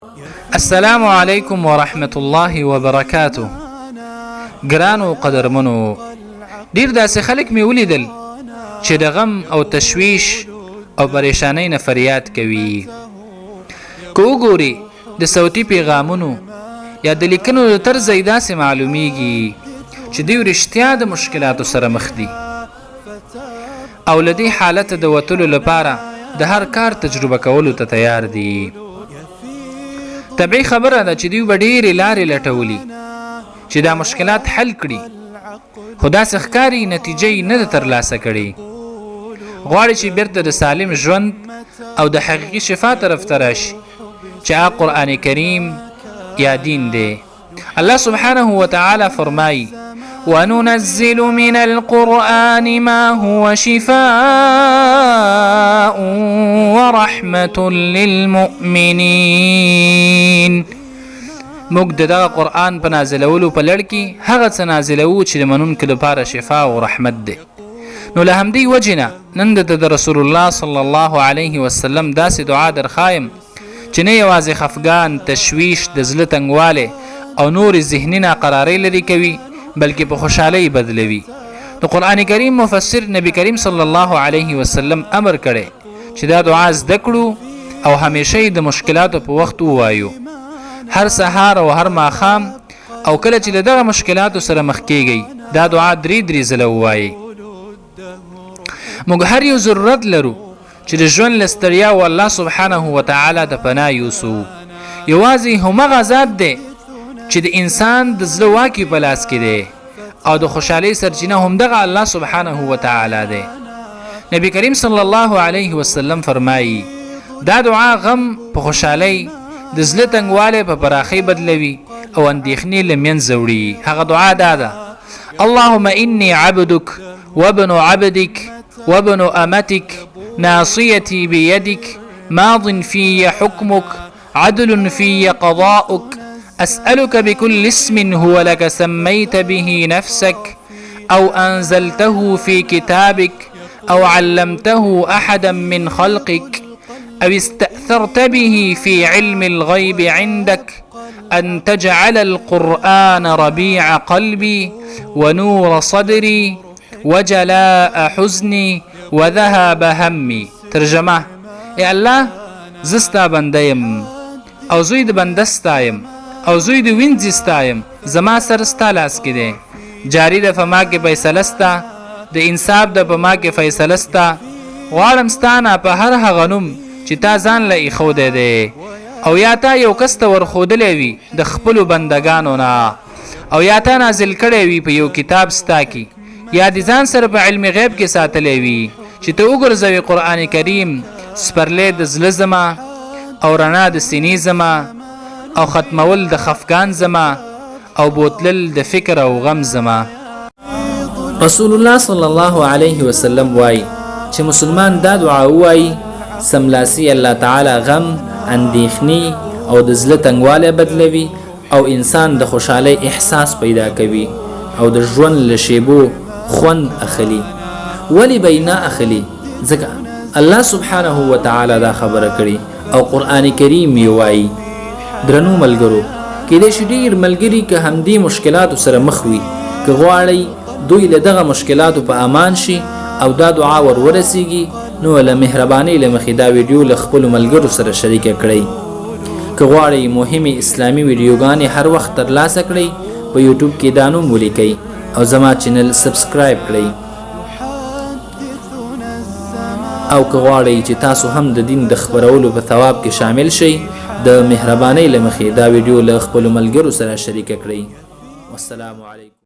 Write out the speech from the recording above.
السلام علیکم ورحمت الله وبرکاته. ګرانو قدرمنو، ډیر داسې خلک مې ولیدل چې د غم او تشویش او پریشانۍ نه فریاد کوي. که وګوري د صوتي پیغامونو یا د لیکنو د طرز یې داسې معلومیږي چې دوی رښتیا د مشکلاتو سره مخ دي او له دې حالت د وتلو لپاره د هر کار تجربه کولو ته تیار دي. طبیعي خبره ده چې دوی به ډېرې لارې لټولي چې دا مشکلات حل کړي، خو داسې ښکاري نتیجه یې نه ده ترلاسه کړې. غواړي چې بیرته د سالم ژوند او د حقیقي شفا طرف ته راشي چې هغه قرآن کریم یا دین دی. الله سبحانه وتعالی فرمایي: وننزل من القرآن ما هو شفاء ورحمة للمؤمنين. موږ دغه قرآن په نازلولو په لړ کې هغه څه نازلوو چې د منونکو لپاره شفا او رحمت دی. نو له همدې وجې نه نن د رسول الله صلی الله علیه وسلم داسې دعا درخوایم چې نه یوازې خفګان، تشویش، د زړه تنګوالی او نورې ذهني ناقرارۍ لرې کوي بلکې په خوشحالۍ بدلوي. د قرآن کریم مفسر نبی کریم صلی الله علیه وسلم امر کړی چې دا دعا زده کړو او همیشه د مشکلاتو په وخت ووایو، هر سهار او هر ماښام، او کله چې له دغه مشکلاتو سره مخ کیږئ دا دعا درې ځله ووایئ. موږ هر یو ضرورت لرو چې د ژوند له ستړیاو الله سبحانه وتعالی د پناه یوسو. یوازې همغه ذات دی چې د انسان د زړه واکي په لاس کې دی او د خوشحالۍ سرچینه همدغه الله سبحانه وتعالی دی. نبی کریم صلی الله علیه وسلم فرمایي دا دعا غم په خوشحالۍ، د زړه تنګوالی په پراخۍ بدلوي او اندېښنې له منځه وړي. هغه دعا دا ده: اللهم انی عبدک وابن عبدک وابن امتک ناصیتی بیدک ماض فی حکمک عدل فی قضاؤک أسألك بكل اسم هو لك سميت به نفسك أو أنزلته في كتابك أو علمته أحدا من خلقك أو استأثرت به في علم الغيب عندك أن تجعل القرآن ربيع قلبي ونور صدري وجلاء حزني وذهاب همي. ترجمه: يا الله زستا بندیم او زوی د بندستایم او زوی د وینځي ستایم، زما سر ستا لاس کې دی، جاری د په ما کې فیصله ستا، د انصاف د په ما کې فیصله ستا. غواړم ستا نه په هر هغه نوم چې تا ځان له ایښودی دی او یا تا یو کس ته ورښودلی وي د خپلو بندګانو نه، او یا تا نازل کړی وي په یو کتاب ستا کې، یا د ځان سره په علم غیب کې ساتلی وي چې ته وګرځوې قرآن کریم سپرلی د زړه زما او رڼا د سینې زما او ختمول د خفګان زما او بوتلل د فکر او غم زما. رسول الله صلی الله علیه وسلم وایي چې مسلمان دا دعا وایي سملاسي الله تعالی غم، اندېښنې او د زړه تنګوالی بدلوي او انسان د خوشحالۍ احساس پیدا کوي او د ژوند له شیبو خوند اخلي. ولې به یې نه اخلي؟ ځکه الله سبحانه وتعالی دا خبره کړې او قرآن کریم یې وایي. درنو ملګرو، کېدای شي ډېر ملګري که همدې مشکلاتو سره مخ وي، که غواړئ دوی له دغه مشکلاتو په امان شي او دا دعا ورسیږي، نو له مهربانۍ له مخې دا ویډیو له خپلو ملګرو سره شریکه کړئ. که غواړئ مهمې اسلامي ویډیوګانې هر وخت ترلاسه کړئ، په یوټیوب کې دا نوم ولیکئ او زما چینل سبسکرایب کړئ. او که غواړئ چې تاسو هم د دین د خپرولو په ثواب کې شامل شئ، د مهربانۍ له مخې دا ویډیو له خپلو ملګرو سره شریکه کړئ. والسلام علیکم.